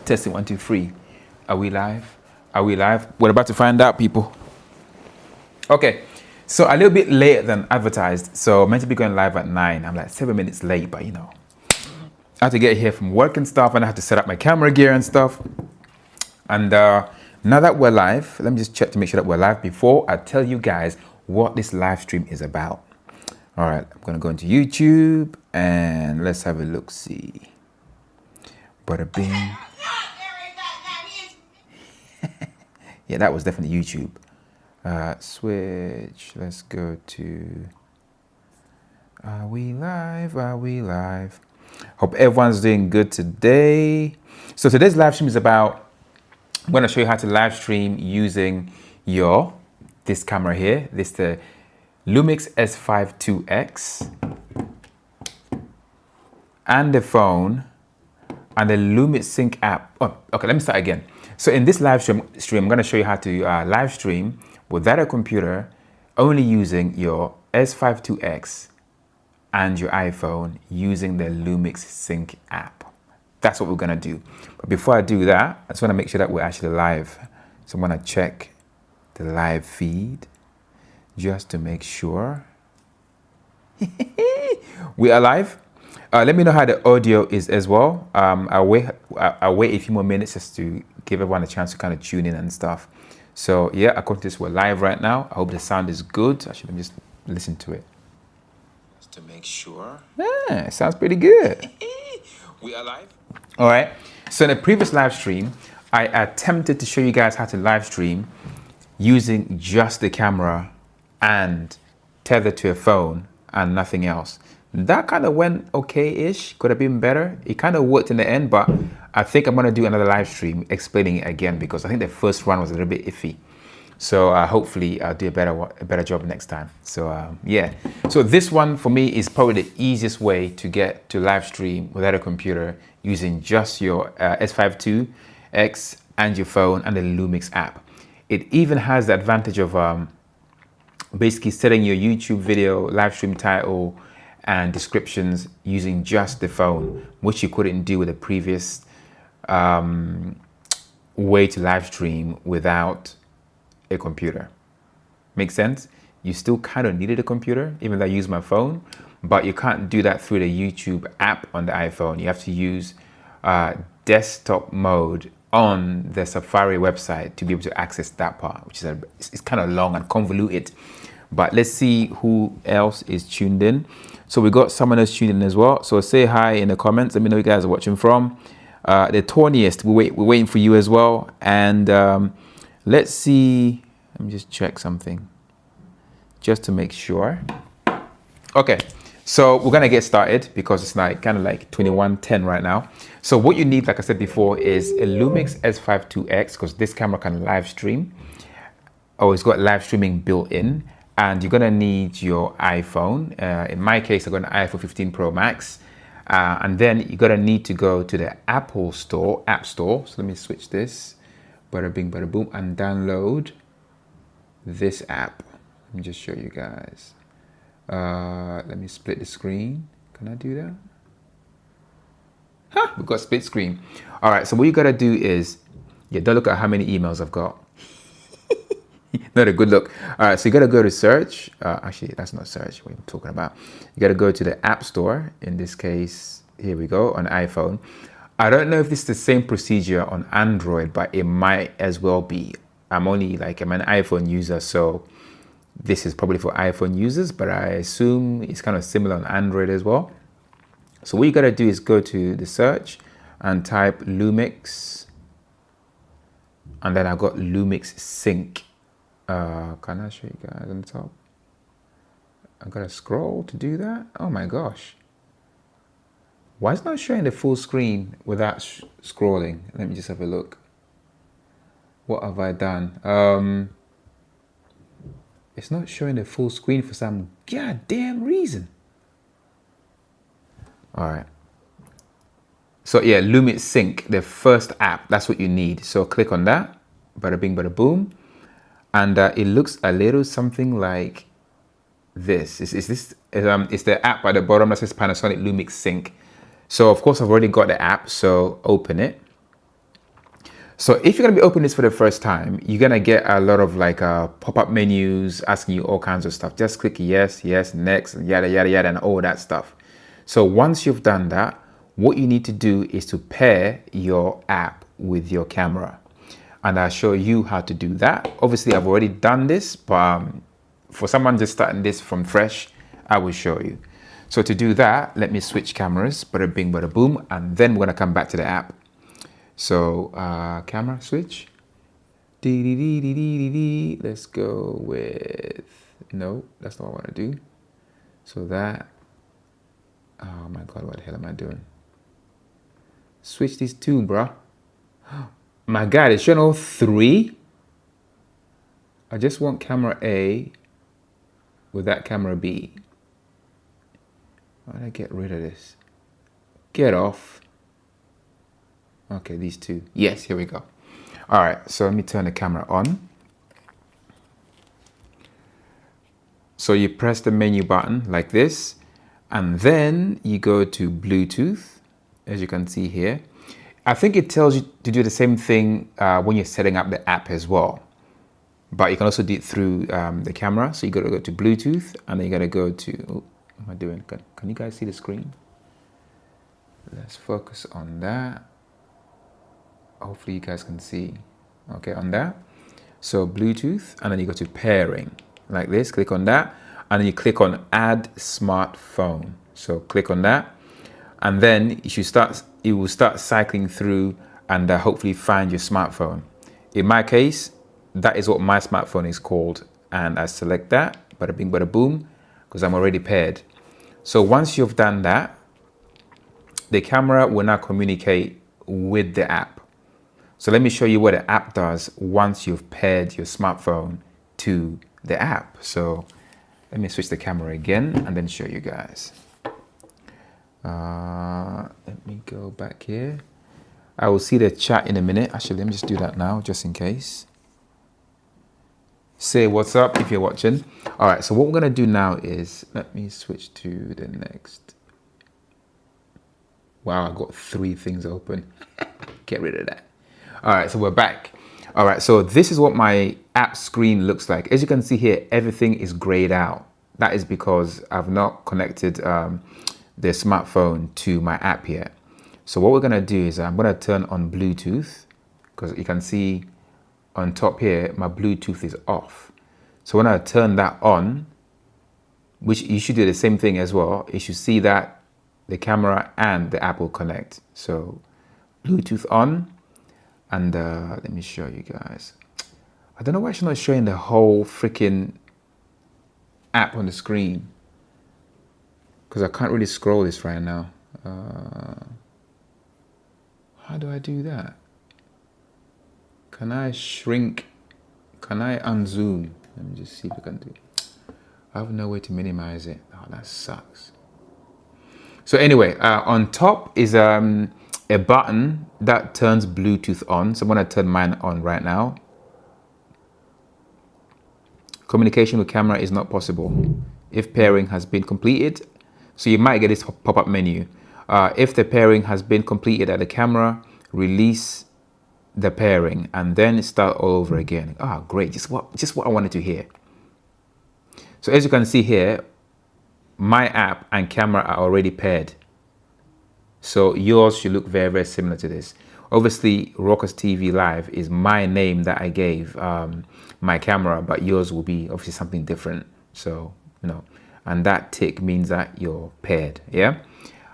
Testing 1, 2, 3. Are we live? Are we live? We're about to find out, people. Okay, so a little bit later than advertised. So meant to be going live at 9. I'm like 7 minutes late, but you know, I had to get here from work and stuff, and I had to set up my camera gear and stuff. And now that we're live, let me just check to make sure that we're live before I tell you guys what this live stream is about. All right, I'm gonna go into YouTube and let's have a look. See, bada bing. Yeah, that was definitely YouTube. Switch. Let's go to. Are we live? Are we live? Hope everyone's doing good today. So today's live stream is about. I'm going to show you how to live stream using this camera here. This the Lumix S5iiX and the phone and the Lumix Sync app. Oh, okay. Let me start again. So in this live stream, I'm going to show you how to live stream without a computer, only using your S5iiX and your iPhone using the Lumix Sync app. That's what we're going to do. But before I do that, I just want to make sure that we're actually live. So I'm going to check the live feed just to make sure. We are live. Let me know how the audio is as well. I'll wait a few more minutes just to give everyone a chance to kind of tune in and stuff. So yeah, according to this, we're live right now. I hope the sound is good. Actually, let me just listen to it. Just to make sure. Yeah, it sounds pretty good. We are live. All right. So in the previous live stream, I attempted to show you guys how to live stream using just the camera and tethered to a phone and nothing else. That kind of went okay-ish, could have been better. It kind of worked in the end, but I think I'm gonna do another live stream explaining it again because I think the first one was a little bit iffy. So hopefully I'll do a better job next time. So yeah, so this one for me is probably the easiest way to get to live stream without a computer using just your S5iiX and your phone and the Lumix app. It even has the advantage of basically setting your YouTube video live stream title and descriptions using just the phone, which you couldn't do with the previous way to live stream without a computer. Makes sense? You still kind of needed a computer, even though I use my phone, but you can't do that through the YouTube app on the iPhone. You have to use desktop mode on the Safari website to be able to access that part, which is it's kind of long and convoluted. But let's see who else is tuned in. So we got someone else tuned in as well. So say hi in the comments. Let me know who you guys are watching from. The Tawniest, we're waiting for you as well. And let's see. Let me just check something just to make sure. Okay, so we're gonna get started because it's like kind of like 21:10 right now. So what you need, like I said before, is a Lumix S5iiX because this camera can live stream. Oh, it's got live streaming built in. And you're gonna need your iPhone. In my case, I got an iPhone 15 Pro Max. And then you're gonna need to go to the Apple Store, App Store. So let me switch this, bada bing, bada boom, and download this app. Let me just show you guys. Let me split the screen. Can I do that? Huh, we've got split screen. All right, so what you gotta do is, yeah, don't look at how many emails I've got. Not a good look. All right, so you got to go to search. Actually, that's not search. What I'm talking about. You got to go to the App Store. In this case, here we go on iPhone. I don't know if this is the same procedure on Android, but it might as well be. I'm an iPhone user, so this is probably for iPhone users, but I assume it's kind of similar on Android as well. So what you got to do is go to the search and type Lumix, and then I've got Lumix Sync. Can I show you guys on the top? I gotta scroll to do that. Oh my gosh. Why is it not showing the full screen without scrolling? Let me just have a look. What have I done? It's not showing the full screen for some goddamn reason. All right. So yeah, Lumix Sync, the first app, that's what you need. So click on that. Bada bing, bada boom. And it looks a little something like this. It's the app at the bottom that says Panasonic Lumix Sync. So of course I've already got the app, so open it. So if you're gonna be opening this for the first time, you're gonna get a lot of like pop-up menus asking you all kinds of stuff. Just click yes, yes, next, yada, yada, yada, and all that stuff. So once you've done that, what you need to do is to pair your app with your camera. And I'll show you how to do that. Obviously, I've already done this, but for someone just starting this from fresh, I will show you. So to do that, let me switch cameras, bada bing, bada boom, and then we're gonna come back to the app. So camera switch. Let's go with, no, that's not what I want to do. So that, oh my God, what the hell am I doing? Switch these two, bruh. My God, it's channel 3. I just want camera A with that camera B. Why did I get rid of this? Get off. Okay, these two. Yes, here we go. All right, so let me turn the camera on. So you press the menu button like this, and then you go to Bluetooth, as you can see here. I think it tells you to do the same thing when you're setting up the app as well. But you can also do it through the camera. So you got to go to Bluetooth, and then you got to go to, oh, what am I doing? Can you guys see the screen? Let's focus on that. Hopefully you guys can see. Okay, on that. So Bluetooth, and then you go to pairing like this. Click on that, and then you click on add smartphone. So click on that, and then it will start cycling through and hopefully find your smartphone. In my case, that is what my smartphone is called, and I select that, bada bing, bada boom, because I'm already paired. So once you've done that, the camera will now communicate with the app. So let me show you what the app does once you've paired your smartphone to the app. So let me switch the camera again and then show you guys. Let me go back here. I will see the chat in a minute. Actually, let me just do that now, just in case. Say what's up if you're watching. All right, so what we're gonna do now is, let me switch to the next. Wow, I got 3 things open. Get rid of that. All right, so we're back. All right, so this is what my app screen looks like. As you can see here, everything is grayed out. That is because I've not connected the smartphone to my app yet. So what we're gonna do is I'm gonna turn on Bluetooth, because you can see on top here, my Bluetooth is off. So when I turn that on, which you should do the same thing as well, you should see that the camera and the app will connect. So Bluetooth on, and let me show you guys. I don't know why it's not showing the whole freaking app on the screen, because I can't really scroll this right now. How do I do that? Can I shrink? Can I unzoom? Let me just see if I can do it. I have no way to minimize it. Oh, that sucks. So anyway, on top is a button that turns Bluetooth on. So I'm gonna turn mine on right now. Communication with camera is not possible if pairing has been completed. So you might get this pop-up menu. If the pairing has been completed at the camera, release the pairing and then start all over again. Ah, great, just what I wanted to hear. So as you can see here, my app and camera are already paired. So yours should look very, very similar to this. Obviously, Raucous TV Live is my name that I gave my camera, but yours will be obviously something different. So, you know, and that tick means that you're paired, yeah?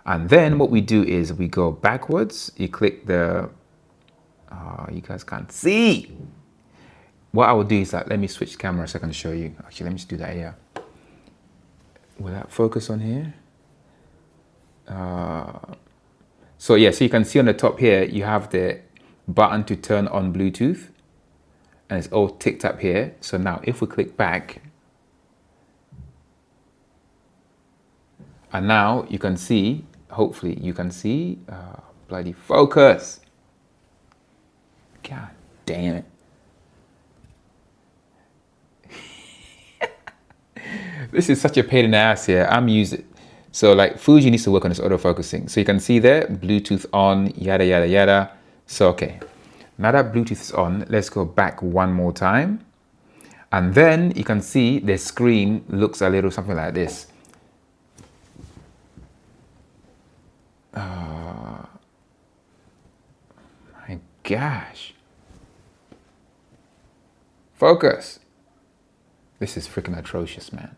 And then what we do is we go backwards. You click the, you guys can't see. What I will do is that, let me switch camera so I can show you. Actually, let me just do that here. Will that focus on here? So yeah, so you can see on the top here, you have the button to turn on Bluetooth, and it's all ticked up here. So now if we click back, and now you can see, hopefully you can see, bloody focus. God damn it. This is such a pain in the ass here. I'm using, so like Fuji needs to work on its autofocusing. So you can see there, Bluetooth on, yada, yada, yada. So, okay. Now that Bluetooth is on, let's go back one more time. And then you can see the screen looks a little something like this. My gosh. Focus. This is freaking atrocious, man.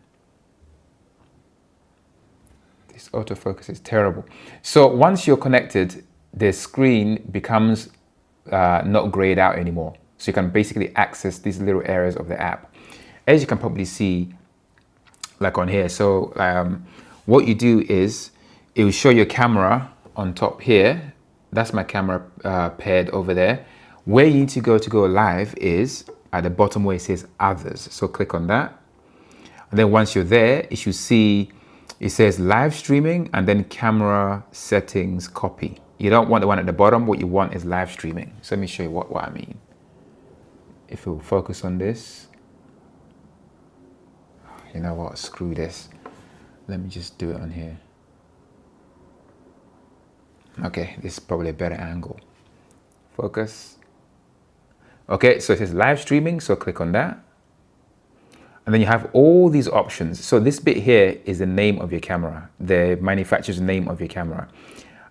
This autofocus is terrible. So once you're connected, the screen becomes not grayed out anymore. So you can basically access these little areas of the app. As you can probably see, like on here. So what you do is, it will show your camera on top here. That's my camera paired over there. Where you need to go live is at the bottom where it says others. So click on that. And then once you're there, you should see, it says live streaming and then camera settings copy. You don't want the one at the bottom. What you want is live streaming. So let me show you what I mean. If we'll focus on this. You know what, screw this. Let me just do it on here. Okay, this is probably a better angle. Focus. Okay, so it says live streaming, so click on that. And then you have all these options. So this bit here is the name of your camera, the manufacturer's name of your camera.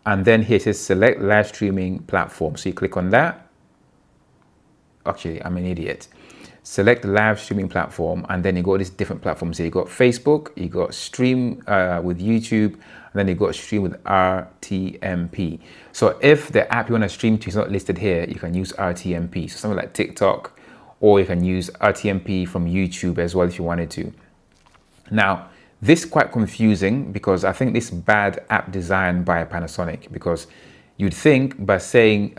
And then here it says select live streaming platform. So you click on that. Actually, I'm an idiot. Select the live streaming platform, and then you got these different platforms here. You got Facebook, you got stream with YouTube, and then you got stream with RTMP. So if the app you want to stream to is not listed here, you can use RTMP. So something like TikTok, or you can use RTMP from YouTube as well if you wanted to. Now, this is quite confusing because I think this bad app design by Panasonic, because you'd think by saying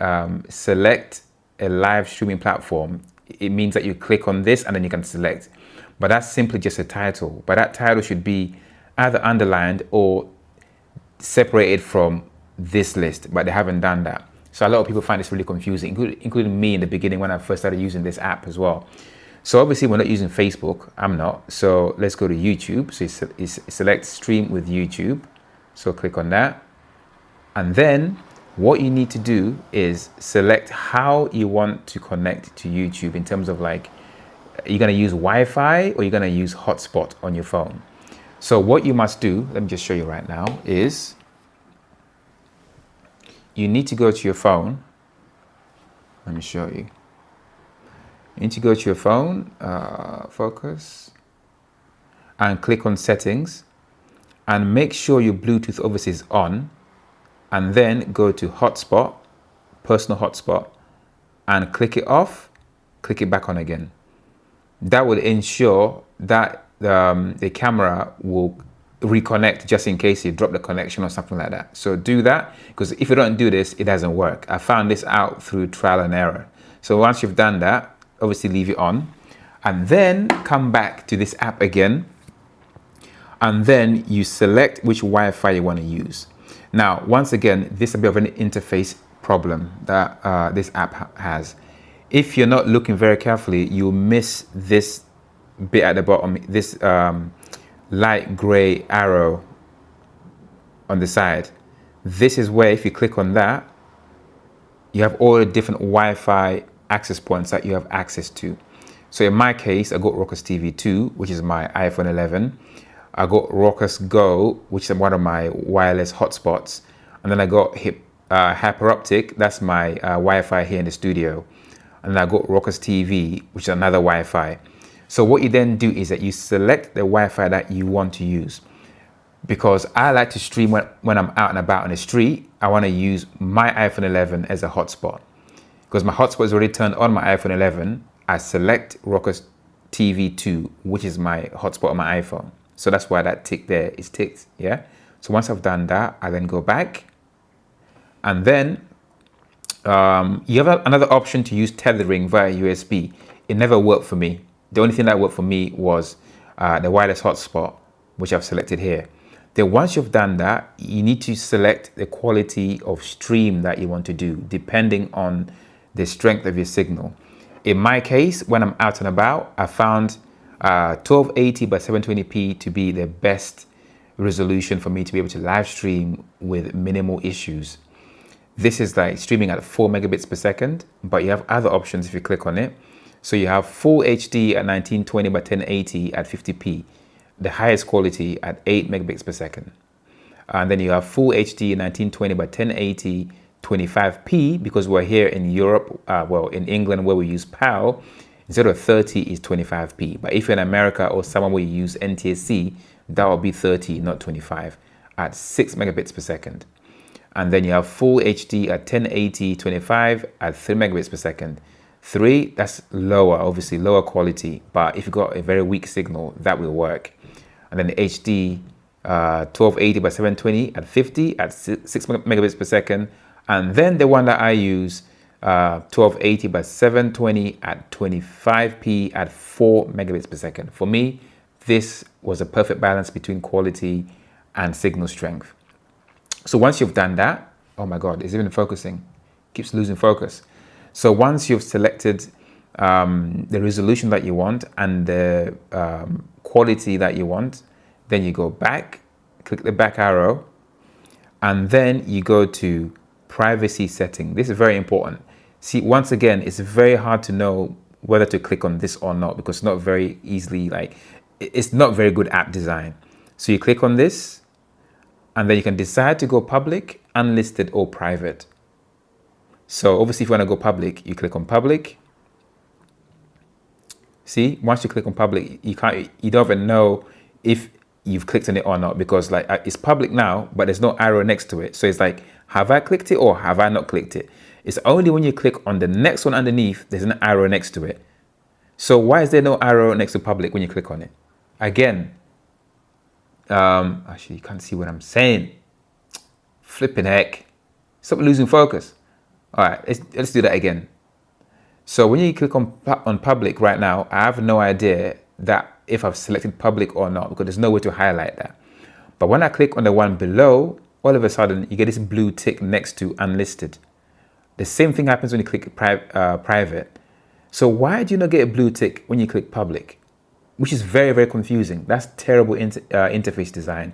select a live streaming platform, it means that you click on this and then you can select. But that's simply just a title. But that title should be either underlined or separated from this list, but they haven't done that. So a lot of people find this really confusing, including me in the beginning when I first started using this app as well. So obviously we're not using Facebook, I'm not. So let's go to YouTube. So select stream with YouTube. So click on that. And then what you need to do is select how you want to connect to YouTube in terms of like, you're gonna use Wi-Fi or you're gonna use hotspot on your phone. So what you must do, let me just show you right now, is you need to go to your phone. Let me show you. You need to go to your phone, focus, and click on settings, and make sure your Bluetooth obviously is on, and then go to hotspot, personal hotspot, and click it off, click it back on again. That will ensure that the camera will reconnect just in case you drop the connection or something like that. So do that, because if you don't do this, it doesn't work. I found this out through trial and error. So once you've done that, obviously leave it on, and then come back to this app again, and then you select which Wi-Fi you want to use. Now, once again, this is a bit of an interface problem that this app has. If you're not looking very carefully, you'll miss this bit at the bottom, this light gray arrow on the side. This is where if you click on that, you have all the different Wi-Fi access points that you have access to. So in my case, I got Ruckus TV 2, which is my iPhone 11. I got Ruckus Go, which is one of my wireless hotspots. And then I got Hyperoptic, that's my Wi-Fi here in the studio. And then I got Ruckus TV, which is another Wi-Fi. So what you then do is that you select the Wi-Fi that you want to use. Because I like to stream when I'm out and about in the street, I want to use my iPhone 11 as a hotspot. Because my hotspot is already turned on my iPhone 11, I select Ruckus TV 2, which is my hotspot on my iPhone. So that's why that tick there is ticked, yeah? So once I've done that, I then go back. And then you have another option to use tethering via USB. It never worked for me. The only thing that worked for me was the wireless hotspot, which I've selected here. Then once you've done that, you need to select the quality of stream that you want to do, depending on the strength of your signal. In my case, when I'm out and about, I found 1280 by 720p to be the best resolution for me to be able to live stream with minimal issues. This is like streaming at 4 megabits per second, but you have other options if you click on it. So you have full HD at 1920 by 1080 at 50p, the highest quality at 8 megabits per second. And then you have full HD 1920 by 1080 25p, because we're here in Europe, well, in England where we use PAL, instead of 30 is 25p. But if you're in America or somewhere where you use NTSC, that will be 30, not 25, at 6 megabits per second. And then you have full HD at 1080 25 at 3 megabits per second. 3, that's lower, obviously lower quality, but if you've got a very weak signal, that will work. And then the HD 1280 by 720 at 50 at 6 megabits per second. And then the one that I use, 1280 by 720 at 25p at 4 megabits per second. For me, this was a perfect balance between quality and signal strength. So once you've done that, oh my God, it's even focusing, keeps losing focus. So once you've selected the resolution that you want and the quality that you want, then you go back, click the back arrow, and then you go to privacy setting. This is very important. See, once again, it's very hard to know whether to click on this or not, because it's not very easily, like, it's not very good app design. So you click on this, and then you can decide to go public, unlisted, or private. So obviously if you want to go public, you click on public. See, once you click on public, you don't even know if you've clicked on it or not, because like it's public now, but there's no arrow next to it. So it's like, have I clicked it or have I not clicked it? It's only when you click on the next one underneath, there's an arrow next to it. So why is there no arrow next to public when you click on it? Again, actually you can't see what I'm saying. Flipping heck. Stop losing focus. All right, let's do that again. So when you click on public right now, I have no idea that if I've selected public or not, because there's no way to highlight that. But when I click on the one below, all of a sudden you get this blue tick next to unlisted. The same thing happens when you click private. So why do you not get a blue tick when you click public? Which is very, very confusing. That's terrible interface design.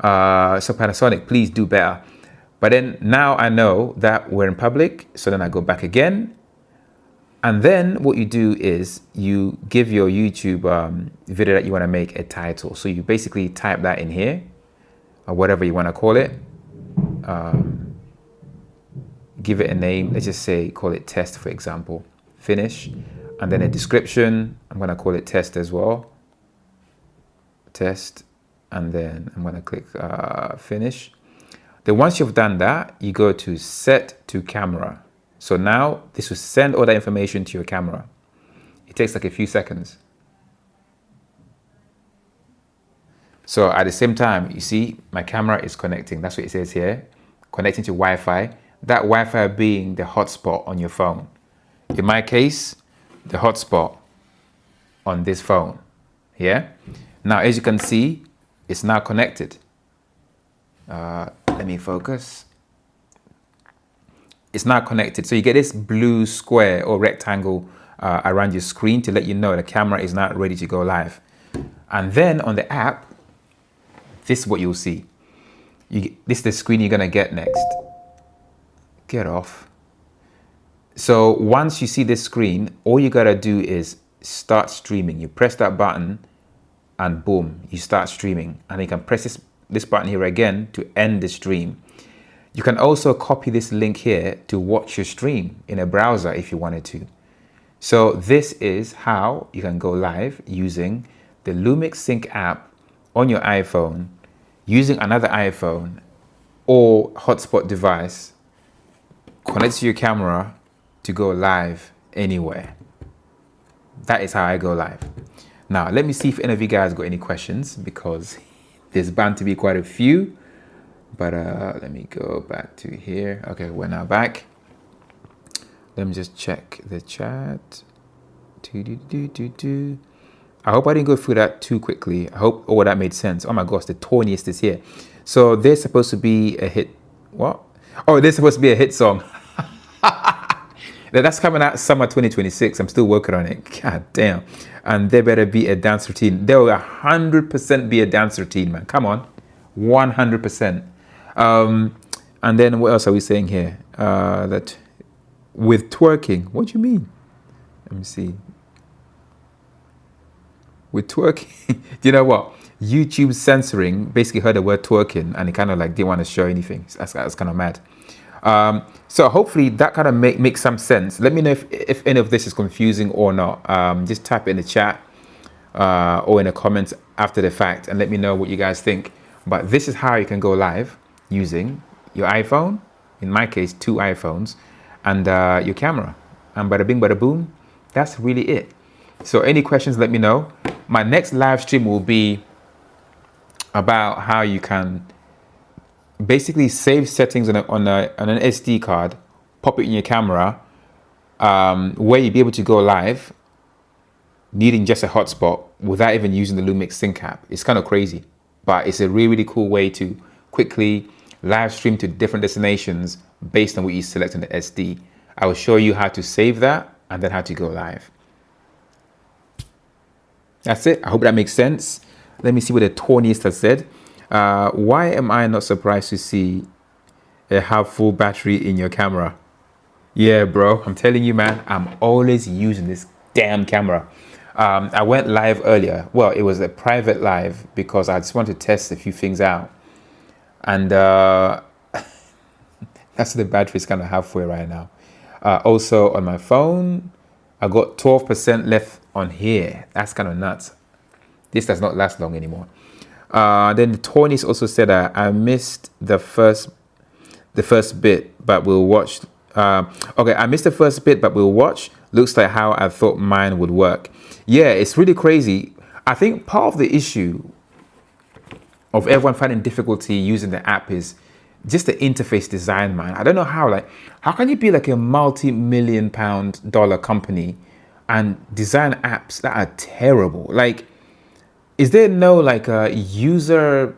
So Panasonic, please do better. But then now I know that we're in public. So then I go back again. And then what you do is you give your YouTube video that you want to make a title. So you basically type that in here, or whatever you want to call it. Give it a name. Let's just say, call it test, for example. Finish. And then a description. I'm going to call it test as well. Test. And then I'm going to click finish. Then once you've done that, you go to set to camera. So now this will send all that information to your camera. It takes like a few seconds. So at the same time, you see my camera is connecting. That's what it says here. Connecting to Wi-Fi. That Wi-Fi being the hotspot on your phone. In my case, the hotspot on this phone. Yeah. Now, as you can see, it's now connected. Let me focus. It's now connected. So you get this blue square or rectangle around your screen to let you know the camera is now ready to go live. And then on the app, this is what you'll see. This is the screen you're gonna get next. Get off. So once you see this screen, all you gotta do is start streaming. You press that button and boom, you start streaming. And you can press this button here again to end the stream. You can also copy this link here to watch your stream in a browser if you wanted to. So this is how you can go live using the Lumix Sync app on your iPhone, using another iPhone or hotspot device, connect to your camera to go live anywhere. That is how I go live. Now, let me see if any of you guys got any questions, because there's bound to be quite a few. But let me go back to here. Okay, we're now back. Let me just check the chat. I hope I didn't go through that too quickly. I hope all that made sense. Oh my gosh, the Toniest is here. So there's supposed to be a hit. What? Oh, there's supposed to be a hit song. That's coming out summer 2026. I'm still working on it. God damn. And there better be a dance routine. There will 100% be a dance routine, man. Come on. 100%. And then what else are we saying here? That with twerking. What do you mean? Let me see. With twerking, do you know what? YouTube censoring basically heard the word twerking and it kind of like didn't want to show anything. That's kind of mad. So hopefully that kind of makes some sense. Let me know if any of this is confusing or not. Just type it in the chat or in the comments after the fact and let me know what you guys think. But this is how you can go live using your iPhone, in my case 2 iPhones, and your camera. And bada bing bada boom, that's really it. So any questions, let me know. My next live stream will be about how you can basically save settings on an SD card, pop it in your camera, where you'll be able to go live needing just a hotspot without even using the Lumix Sync app. It's kind of crazy, but it's a really, really cool way to quickly live stream to different destinations based on what you select on the SD. I will show you how to save that and then how to go live. That's it. I hope that makes sense. Let me see what the Tonyist has said. Why am I not surprised to see a half full battery in your camera? Yeah, bro, I'm telling you, man, I'm always using this damn camera. I went live earlier. Well, it was a private live because I just wanted to test a few things out. And that's the battery's kind of halfway right now. Also on my phone, I got 12% left on here. That's kind of nuts. This does not last long anymore. Then Tony's also said I missed the first bit, but we'll watch. Okay, I missed the first bit, but we'll watch. Looks like how I thought mine would work. Yeah, it's really crazy. I think part of the issue of everyone finding difficulty using the app is just the interface design, man. I don't know how can you be like a multi-million-pound dollar company and design apps that are terrible? Like, is there no like a user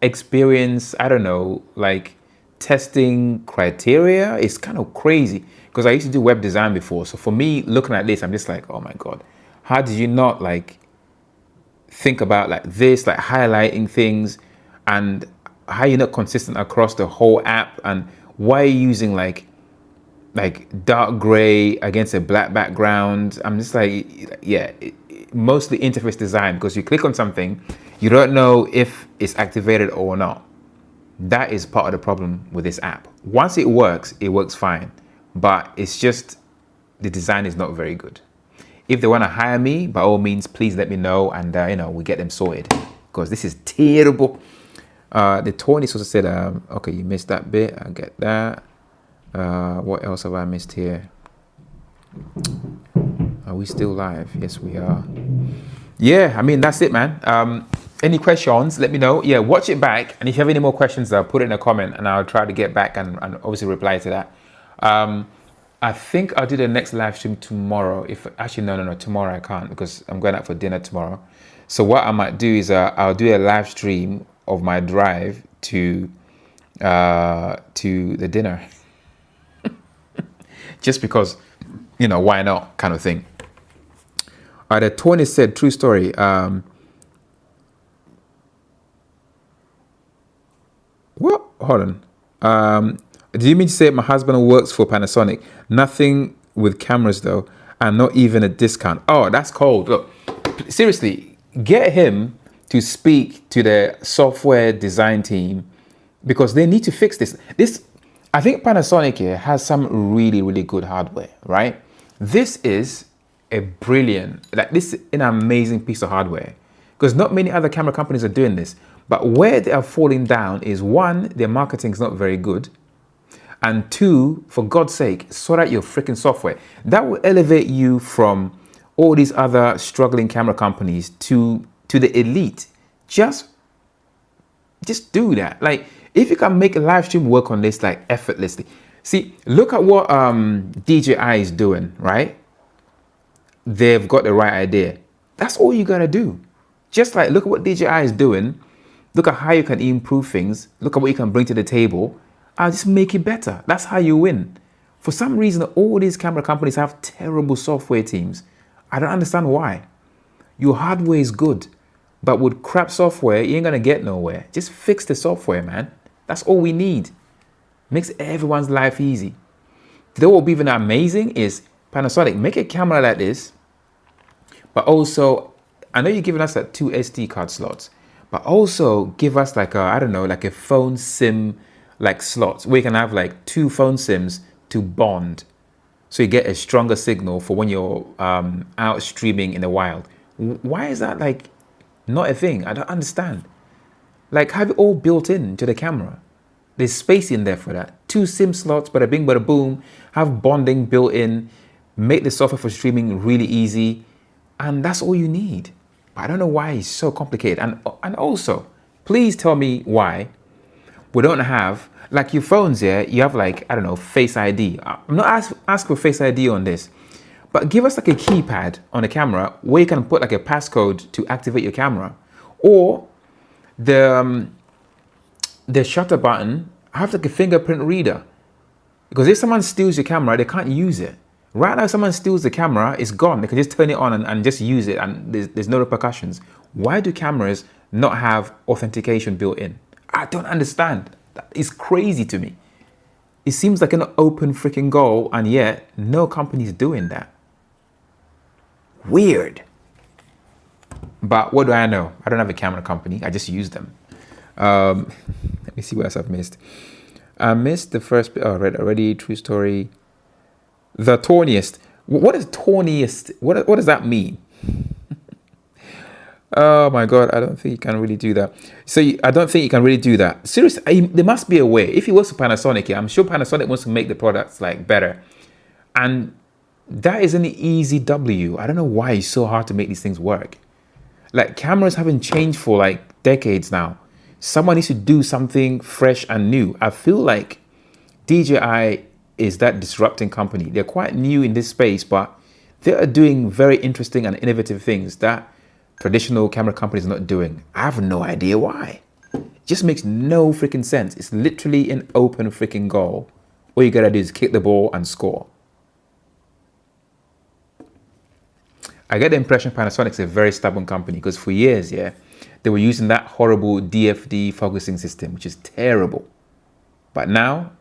experience, I don't know, like testing criteria? It's kind of crazy because I used to do web design before. So for me, looking at this, I'm just like, oh my God, how did you not like think about like this, like highlighting things, and how you're not consistent across the whole app, and why are you using like dark gray against a black background? I'm just like, yeah, mostly interface design, because you click on something, you don't know if it's activated or not. That is part of the problem with this app. Once it works fine, but it's just the design is not very good. If they want to hire me, by all means, please let me know, and you know, we get them sorted, because this is terrible. The Tony also said, okay, you missed that bit. I get that. What else have I missed here? Are we still live? Yes, we are. Yeah, I mean, that's it, man. Any questions, let me know. Yeah, watch it back. And if you have any more questions, put it in a comment and I'll try to get back and obviously reply to that. I think I'll do the next live stream tomorrow. No, tomorrow I can't, because I'm going out for dinner tomorrow. So what I might do is I'll do a live stream of my drive to the dinner. Just because, you know, why not, kind of thing. The Tony said, true story. What? Hold on. Do you mean to say my husband works for Panasonic? Nothing with cameras though, and not even a discount. Oh, that's cold. Look, seriously, get him to speak to the software design team, because they need to fix this. I think Panasonic here has some really, really good hardware, right? This is a brilliant, this is an amazing piece of hardware, because not many other camera companies are doing this. But where they are falling down is, one, their marketing is not very good. And two, for God's sake, sort out your freaking software. That will elevate you from all these other struggling camera companies to the elite. Just do that. Like, if you can make a live stream work on this like effortlessly. See, look at what DJI is doing, right? They've got the right idea. That's all you gotta do. Just like, look at what DJI is doing. Look at how you can improve things. Look at what you can bring to the table. I'll just make it better. That's how you win. For some reason, all these camera companies have terrible software teams. I don't understand why. Your hardware is good, but with crap software, you ain't gonna get nowhere. Just fix the software, man. That's all we need. Makes everyone's life easy. You know what would be even amazing is Panasonic, make a camera like this, but also, I know you're giving us like 2 SD card slots, but also give us like a, I don't know, like a phone SIM like slots where you can have like 2 phone SIMs to bond. So you get a stronger signal for when you're out streaming in the wild. Why is that like not a thing? I don't understand. Like have it all built into the camera. There's space in there for that. 2 SIM slots, bada bing, bada boom. Have bonding built in. Make the software for streaming really easy. And that's all you need. But I don't know why it's so complicated. And also, please tell me why we don't have, like your phones here, you have like, I don't know, Face ID. I'm not asking for Face ID on this. But give us like a keypad on the camera where you can put like a passcode to activate your camera. Or the shutter button, have like a fingerprint reader. Because if someone steals your camera, they can't use it. Right now, if someone steals the camera, it's gone. They can just turn it on and just use it, and there's no repercussions. Why do cameras not have authentication built in? I don't understand. It's crazy to me. It seems like an open freaking goal, and yet no company's doing that. Weird. But what do I know? I don't have a camera company. I just use them. Let me see what else I've missed. I missed the first bit. Oh, read already. True story. The tawniest. What is tawniest? What does that mean? Oh my God, I don't think you can really do that. So I don't think you can really do that. Seriously, there must be a way. If it was for Panasonic, I'm sure Panasonic wants to make the products like better. And that is an easy W. I don't know why it's so hard to make these things work. Like cameras haven't changed for like decades now. Someone needs to do something fresh and new. I feel like DJI is that disrupting company. They're quite new in this space, but they are doing very interesting and innovative things that traditional camera companies are not doing. I have no idea why. It just makes no freaking sense. It's literally an open freaking goal. All you gotta do is kick the ball and score. I get the impression Panasonic's a very stubborn company because for years, yeah, they were using that horrible DFD focusing system, which is terrible. But now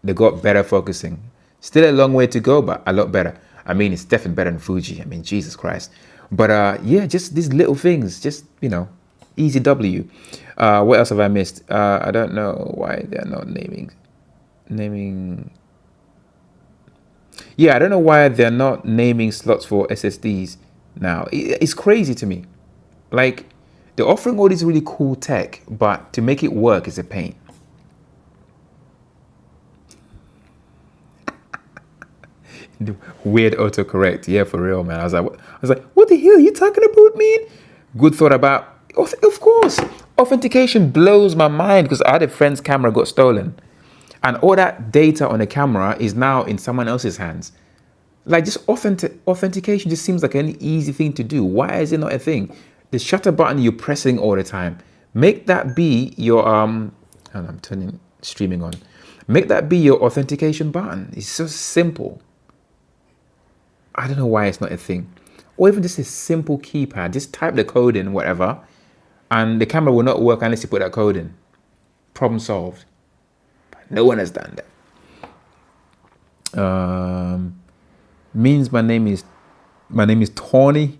they got better focusing. Still a long way to go, but a lot better. I mean, it's definitely better than Fuji. I mean, Jesus Christ. But yeah, just these little things, just, you know, easy W. What else have I missed? I don't know why they're not naming. Yeah, I don't know why they're not naming slots for SSDs now. It's crazy to me. Like, they're offering all this really cool tech, but to make it work is a pain. The weird autocorrect, yeah, for real, man. I was like, what the hell are you talking about, man? Good thought about, of course. Authentication blows my mind because I had a friend's camera got stolen, and all that data on the camera is now in someone else's hands. Like, just authentication just seems like an easy thing to do. Why is it not a thing? The shutter button you're pressing all the time. Make that be your I'm turning streaming on. Make that be your authentication button. It's so simple. I don't know why it's not a thing. Or even just a simple keypad. Just type the code in, whatever, and the camera will not work unless you put that code in. Problem solved. But no one has done that. Means my name is Tawny.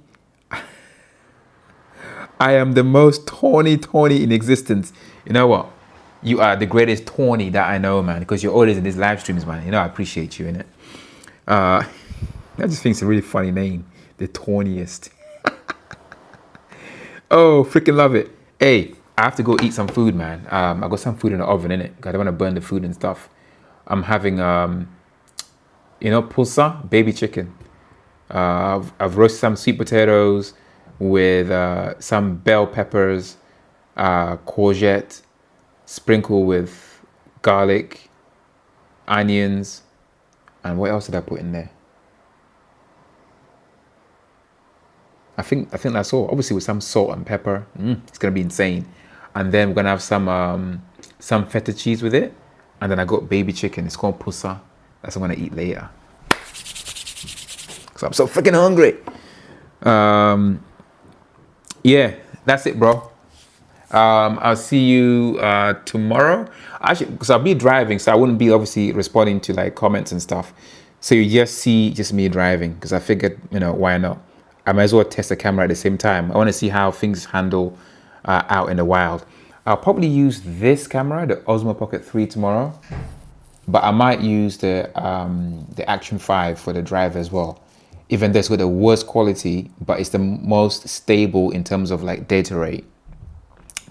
I am the most Tawny in existence. You know what? You are the greatest Tawny that I know, man, because you're always in these live streams, man. You know, I appreciate you, innit? I just think it's a really funny name. The Tawniest. Oh, freaking love it. Hey, I have to go eat some food, man. I got some food in the oven, innit? I don't want to burn the food and stuff. I'm having, you know, pulsa, baby chicken. I've roasted some sweet potatoes with some bell peppers, courgette, sprinkled with garlic, onions, and what else did I put in there? I think that's all. Obviously with some salt and pepper. It's gonna be insane. And then we're gonna have some feta cheese with it. And then I got baby chicken. It's called pusa. That's what I'm gonna eat later. So I'm so freaking hungry. Yeah, that's it, bro. I'll see you tomorrow. Actually, because I'll be driving, so I wouldn't be obviously responding to like comments and stuff. So you just see just me driving, because I figured, why not? I might as well test the camera at the same time. I want to see how things handle out in the wild. I'll probably use this camera, the Osmo Pocket 3 tomorrow, but I might use the Action 5 for the drive as well. Even though it's got the worst quality, but it's the most stable in terms of like data rate.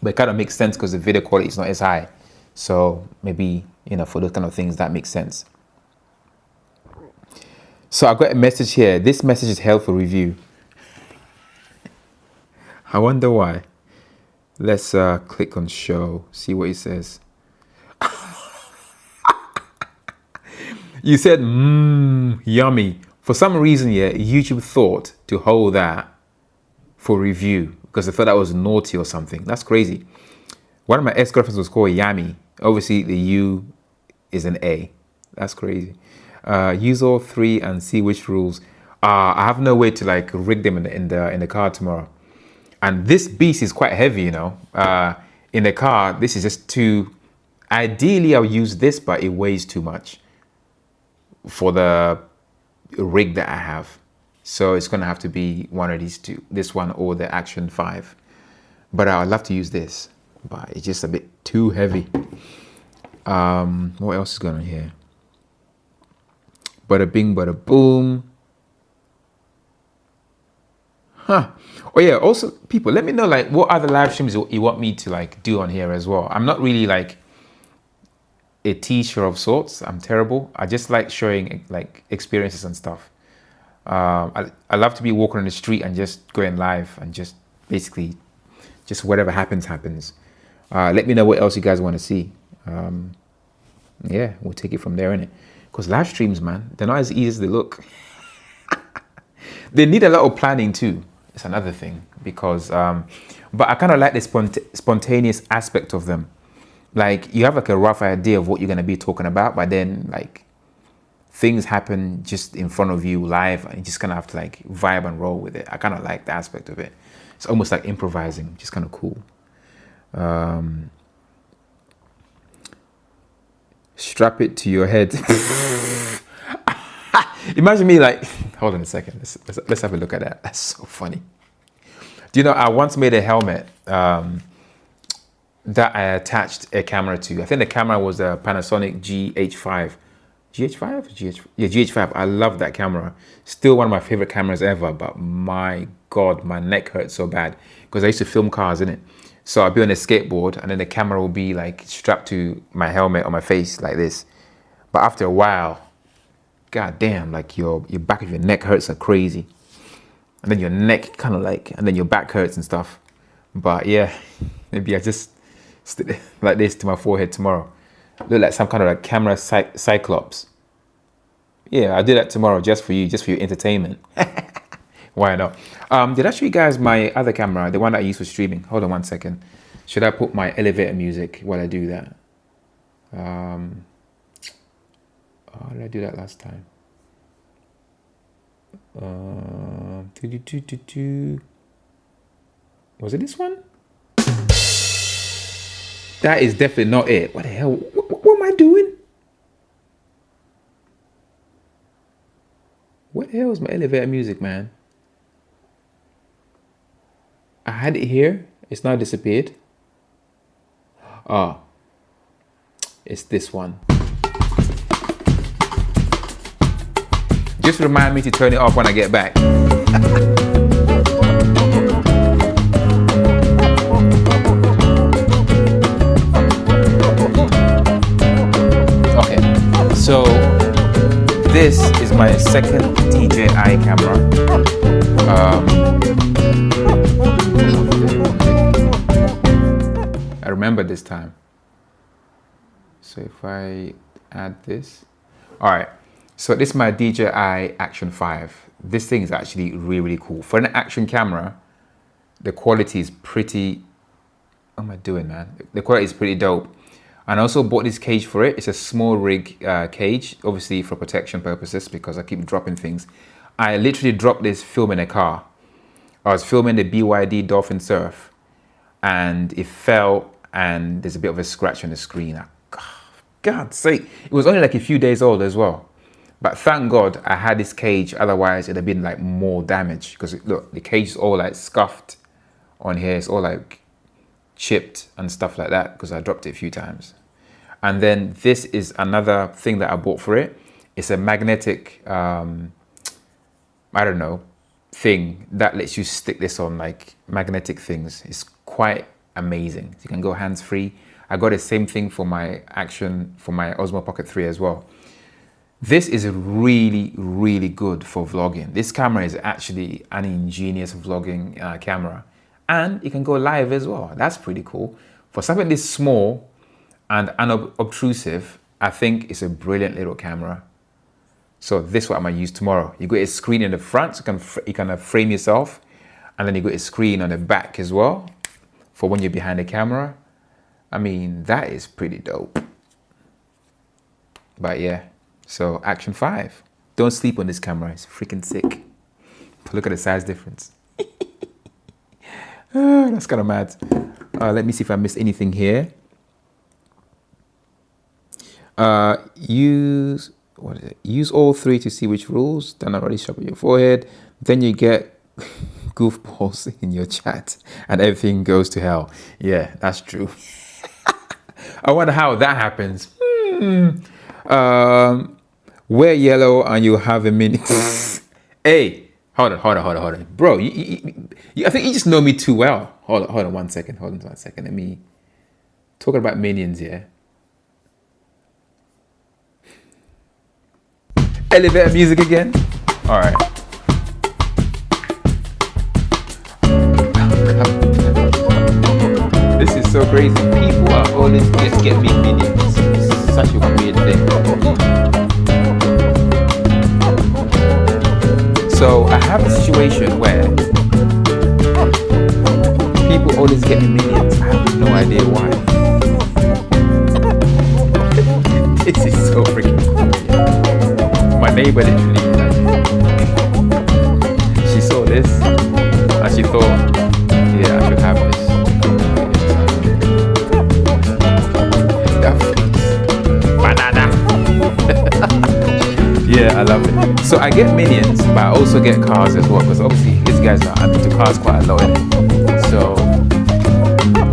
But it kind of makes sense because the video quality is not as high. So maybe, for those kind of things, that makes sense. So I got a message here. This message is held for review. I wonder why. Let's click on show, see what it says. You said, yummy. For some reason, yeah, YouTube thought to hold that for review because they thought that was naughty or something. That's crazy. One of my ex-girlfriends was called Yami. Obviously, the U is an A. That's crazy. Use all three and see which rules. I have no way to like rig them in the car tomorrow. And this beast is quite heavy, in the car. This is just too. Ideally, I'll use this, but it weighs too much for the rig that I have. So it's gonna have to be one of these two, this one or the Action 5. But I'd love to use this, but it's just a bit too heavy. What else is going on here? Bada bing, bada boom. Huh. Oh yeah, also people, let me know like what other live streams you want me to like do on here as well. I'm not really like a teacher of sorts. I'm terrible. I just like showing like experiences and stuff. I love to be walking on the street and just going live and just basically just whatever happens. Let me know what else you guys want to see. Yeah, we'll take it from there, innit? Because live streams, man, they're not as easy as they look. They need a lot of planning too. It's another thing because, but I kind of like the spontaneous aspect of them. Like you have like a rough idea of what you're going to be talking about, but then like things happen just in front of you live and you just kind of have to like vibe and roll with it. I kind of like the aspect of it. It's almost like improvising, just kind of cool. Strap it to your head. Imagine me like, hold on a second. Let's have a look at that. That's so funny. Do you know, I once made a helmet that I attached a camera to. I think the camera was a Panasonic GH5. GH5? Yeah, GH5. I love that camera. Still one of my favorite cameras ever, but my God, my neck hurts so bad because I used to film cars, innit? So I'd be on a skateboard and then the camera will be like strapped to my helmet on my face like this. But after a while, God damn, like your back of your neck hurts like crazy. And then your neck kind of like, and then your back hurts and stuff. But yeah, maybe I just stick like this to my forehead tomorrow. Look like some kind of like camera cyclops. Yeah, I'll do that tomorrow just for your entertainment. Why not? Did I show you guys my other camera, the one that I use for streaming? Hold on one second. Should I put my elevator music while I do that? Oh, did I do that last time? Was it this one? That is definitely not it. What the hell? What am I doing? What the hell is my elevator music, man? I had it here. It's now disappeared. Oh, it's this one. Just remind me to turn it off when I get back. Okay, so this is my second DJI camera. I remember this time. So if I add this, all right. So this is my DJI Action 5. This thing is actually really, really cool. For an action camera, the quality is pretty, what am I doing, man? The quality is pretty dope. And I also bought this cage for it. It's a small rig cage, obviously for protection purposes because I keep dropping things. I literally dropped this film in a car. I was filming the BYD Dolphin Surf. and it fell, and there's a bit of a scratch on the screen. God's sake, it was only like a few days old as well. But thank God I had this cage, otherwise it'd have been like more damage, because look, the cage is all like scuffed on here. It's all like chipped and stuff like that because I dropped it a few times. And then this is another thing that I bought for it. It's a magnetic, I don't know, thing that lets you stick this on, like magnetic things. It's quite amazing. You can go hands-free. I got the same thing for my Osmo Pocket 3 as well. This is really, really good for vlogging. This camera is actually an ingenious vlogging camera. And it can go live as well. That's pretty cool. For something this small and unobtrusive, I think it's a brilliant little camera. So this is what I'm gonna use tomorrow. You got a screen in the front, so you can frame yourself. And then you got a screen on the back as well for when you're behind the camera. I mean, that is pretty dope. But yeah, so Action 5. Don't sleep on this camera, it's freaking sick. Look at the size difference. That's kind of mad. Let me see if I missed anything here. Use all three to see which rules. Then already sharpen your forehead. Then you get goofballs in your chat and everything goes to hell. Yeah, that's true. I wonder how that happens. Wear yellow and you have a mini. Hey, hold on. Bro, I think you just know me too well. Hold on 1 second. Let me talking about minions here. Elevator music again. All right. This is so crazy. People are always get me minions. It's such a weird thing. So I have a situation where people always get me minions. I have no idea why. This is so freaking cool. My neighbor literally, she saw this and she thought, yeah, I should have this. Banana. Yeah, I love it. So I get minions, but I also get cars as well, because obviously these guys are, I'm into cars quite a lot. So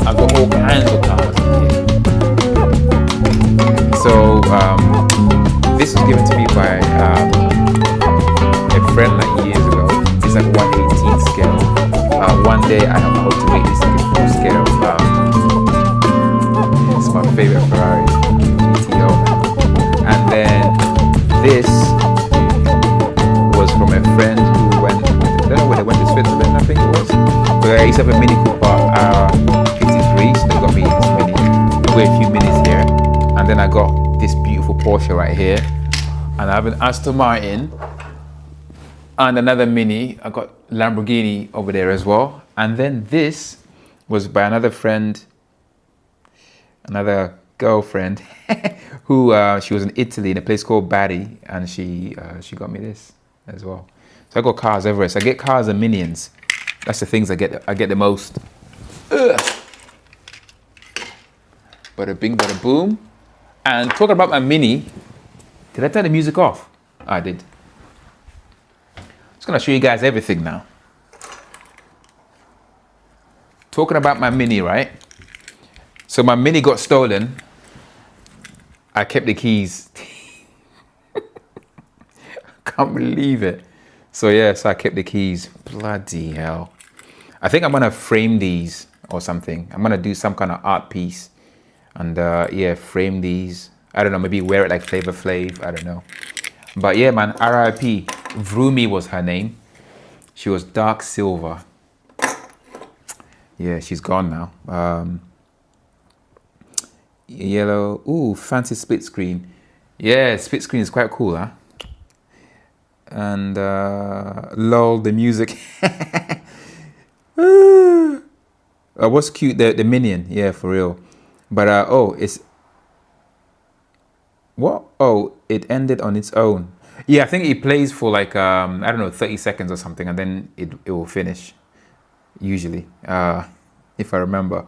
I've got all kinds of cars in here. So this was given to me by a friend like years ago. It's like 1/18 scale. One day I hope to make this like a full scale. It's my favorite Ferrari GTO. And then this was from a friend who went, I don't know where they went to Switzerland, I think it was. But I used to have a Mini Cooper 53, so they got me this mini. I got a few minis here. And then I got this beautiful Porsche right here. And I have an Aston Martin and another Mini. I got Lamborghini over there as well. And then this was by another friend, another girlfriend, who she was in Italy in a place called Bari, and she got me this as well. So I got cars everywhere. So I get cars and minions. That's the things I get the most. Ugh. Bada bing, bada boom. And talking about my Mini, did I turn the music off? I did. I'm just gonna show you guys everything now. Talking about my Mini, right? So my Mini got stolen. I kept the keys. I can't believe it. So yeah, so I kept the keys. Bloody hell. I think I'm gonna frame these or something. I'm gonna do some kind of art piece and yeah, frame these. I don't know, maybe wear it like Flavor Flav, I don't know. But yeah, man, RIP. Vroomy was her name. She was dark silver. Yeah, she's gone now. Yellow, ooh, fancy split screen. Yeah, split screen is quite cool, huh? And lol, the music. What's cute? The minion, yeah, for real. But oh, it's what? Oh, it ended on its own. Yeah, I think it plays for like I don't know, 30 seconds or something, and then it will finish. Usually. if I remember.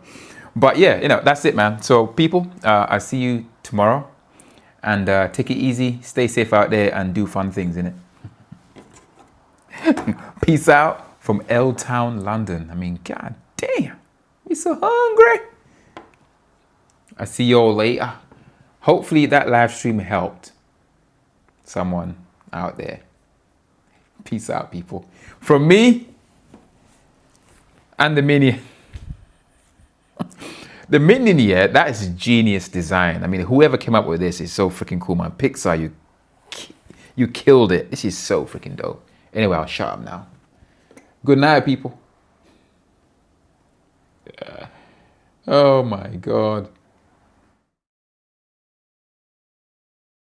But yeah, that's it, man. So people, I'll see you tomorrow, and take it easy, stay safe out there, and do fun things, innit? Peace out from L Town, London. I mean, god damn, we so hungry. I see y'all later. Hopefully that live stream helped someone out there. Peace out, people. From me and the Minion. The Minion, yeah, that is genius design. I mean, whoever came up with this is so freaking cool, man. Pixar, you killed it. This is so freaking dope. Anyway, I'll shut up now. Good night, people. Oh my God.